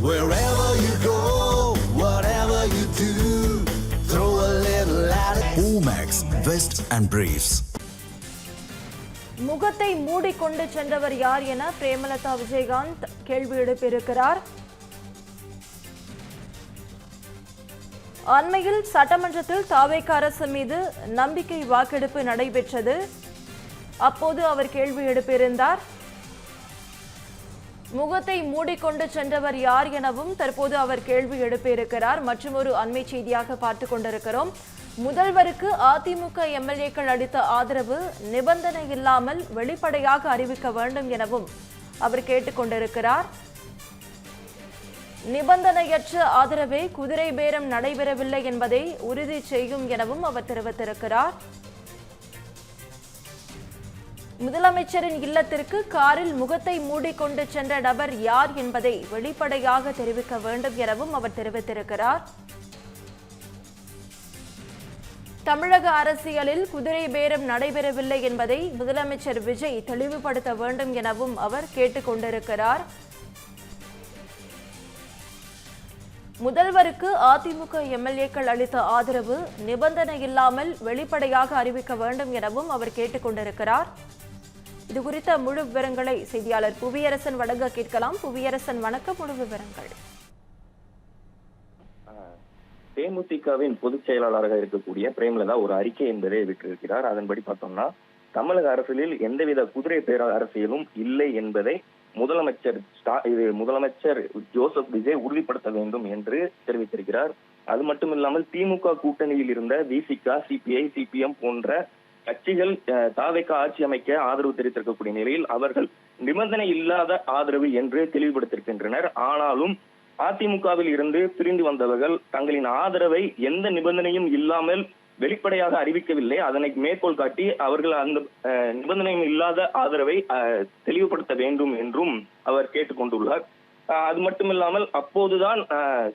Wherever you go, whatever you do, throw a little at it. Omax, Vest and Briefs. முகத்தை மூடிக்கொண்டு சென்றவர் யார் என பிரேமலதா விஜயகாந்த் கேள்வி எழுப்பியிருக்கிறார். அண்மையில் சட்டமன்றத்தில் தாவேக அரசு மீது நம்பிக்கை வாக்கெடுப்பு நடைபெற்றது. அப்போது அவர் கேள்வி எழுப்பியிருந்தார். முகத்தை மூடிக்கொண்டு சென்றவர் யார் எனவும் தற்போது அவர் கேள்வி எழுப்பியிருக்கிறார். மற்றும் ஒரு அண்மை செய்தியாக பார்த்துக் கொண்டிருக்கிறோம். முதல்வருக்கு அதிமுக எம்எல்ஏக்கள் அளித்த ஆதரவு நிபந்தனை இல்லாமல் வெளிப்படையாக அறிவிக்க வேண்டும் எனவும் அவர் கேட்டுக்கொண்டிருக்கிறார். நிபந்தனையற்ற ஆதரவே குதிரை பேரம் நடைபெறவில்லை என்பதை உறுதி செய்யும் எனவும் அவர் தெரிவித்திருக்கிறார். முதலமைச்சரின் இல்லத்திற்கு காரில் முகத்தை மூடிக்கொண்டு சென்ற நபர் யார் என்பதை வெளிப்படையாக தெரிவிக்க வேண்டும் எனவும் அவர் தெரிவித்திருக்கிறார். தமிழக அரசியலில் குதிரை பேரம் நடைபெறவில்லை என்பதை முதலமைச்சர் விஜய் தெளிவுபடுத்த வேண்டும் எனவும் அவர் கேட்டுக் கொண்டிருக்கிறார். முதல்வருக்கு அதிமுக எம்எல்ஏக்கள் அளித்த ஆதரவு நிபந்தனை இல்லாமல் வெளிப்படையாக அறிவிக்க வேண்டும் எனவும் அவர் கேட்டுக் கொண்டிருக்கிறார். இதுகுறித்த முழு விவரங்களை செய்தியாளர் புவியரசன் வழங்க கேட்கலாம். புவியரசன், வணக்கம். முழு விவரங்கள். தேமுதிகவின் பொதுச் செயலாளராக இருக்கக்கூடிய பிரேமலதா ஒரு அறிக்கை என்பதை விட்டிருக்கிறார். அதன்படி பார்த்தோம்னா, தமிழக அரசியலில் எந்தவித குதிரை பேர அரசியலும் இல்லை என்பதை முதலமைச்சர் ஜோசப் விஜய் உறுதிப்படுத்த வேண்டும் என்று தெரிவித்திருக்கிறார். அது மட்டுமில்லாமல் திமுக கூட்டணியில் இருந்த விசிக, சிபிஐ, சிபிஎம் போன்ற கட்சிகள் தாவேக ஆட்சி அமைக்க ஆதரவு தெரிவித்திருக்கக்கூடிய நிலையில் அவர்கள் நிபந்தனை இல்லாத ஆதரவு என்று தெளிவுபடுத்தியிருக்கின்றனர். ஆனாலும் அதிமுகவில் இருந்து பிரிந்து வந்தவர்கள் தங்களின் ஆதரவை எந்த நிபந்தனையும் இல்லாமல் வெளிப்படையாக அறிவிக்கவில்லை. அதனை மேற்கோள் காட்டி அவர்கள் அந்த நிபந்தனையும் இல்லாத ஆதரவை தெளிவுபடுத்த வேண்டும் என்றும் அவர் கேட்டுக்கொண்டுள்ளார். அது மட்டுமில்லாமல் அப்போதுதான்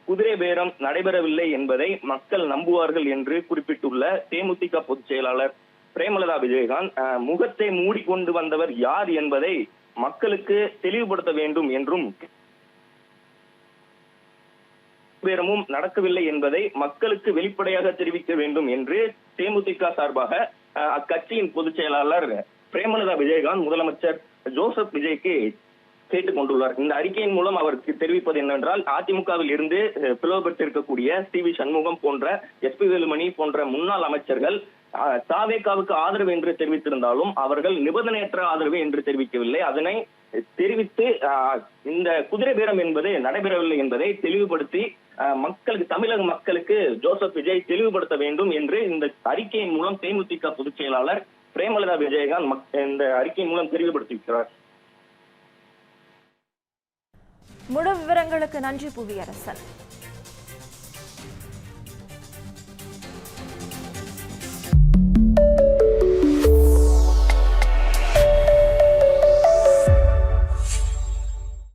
குதிரை பேரம் நடைபெறவில்லை என்பதை மக்கள் நம்புவார்கள் என்று குறிப்பிட்டுள்ள தேமுதிக பொதுச் செயலாளர் பிரேமலதா விஜயகாந்த் முகத்தை மூடிக்கொண்டு வந்தவர் யார் என்பதை மக்களுக்கு தெளிவுபடுத்த வேண்டும் என்றும், பேரமும் நடக்கவில்லை என்பதை மக்களுக்கு வெளிப்படையாக தெரிவிக்க வேண்டும் என்று தேமுதிக சார்பாக அக்கட்சியின் பொதுச் செயலாளர் பிரேமலதா விஜயகாந்த் முதலமைச்சர் ஜோசப் விஜய்க்கு கேட்டுக் கொண்டுள்ளார். இந்த அறிக்கையின் மூலம் அவருக்கு தெரிவிப்பது என்னவென்றால், அதிமுகவில் இருந்து பிளவுபட்டிருக்கக்கூடிய சி.வி. சண்முகம் போன்ற எஸ்.பி. வேலுமணி போன்ற முன்னாள் அமைச்சர்கள் தாவேகாவுக்கு ஆதரவு என்று தெரிவித்திருந்தாலும் அவர்கள் நிபந்தனையற்ற ஆதரவு என்று தெரிவிக்கவில்லை. அதனை தெரிவித்து இந்த குதிரை பேரம் என்பது நடைபெறவில்லை என்பதை தெளிவுபடுத்தி மக்களுக்கு, தமிழக மக்களுக்கு ஜோசப் விஜய் தெளிவுபடுத்த வேண்டும் என்று இந்த அறிக்கையின் மூலம் தேமுதிக பொதுச் செயலாளர் பிரேமலதா விஜயகாந்த் இந்த அறிக்கையின் மூலம் தெளிவுபடுத்தியிருக்கிறார். முழு விவரங்களுக்கு நன்றி புவியரசன்.